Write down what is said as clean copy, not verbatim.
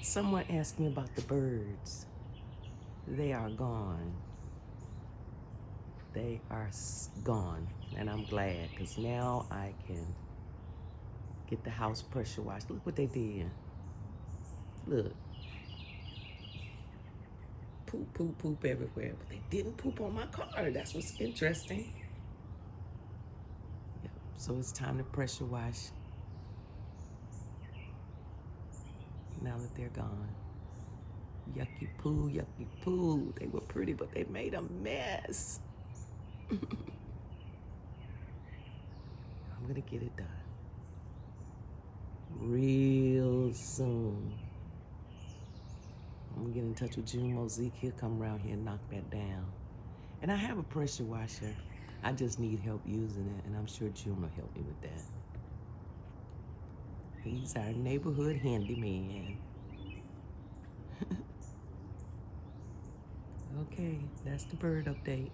Someone asked me about the birds. They are gone. They are gone. And I'm glad because now I can get the house pressure washed. Look what they did. Look. Poop, poop, poop everywhere. But they didn't poop on my car. That's what's interesting. Yep. So it's time to pressure wash now that they're gone. Yucky poo, yucky poo. They were pretty, but they made a mess. I'm gonna get it done real soon. I'm gonna get in touch with June Mosique. He'll come around here and knock that down. And I have a pressure washer. I just need help using it, and I'm sure June will help me with that. He's our neighborhood handyman. Okay, that's the bird update.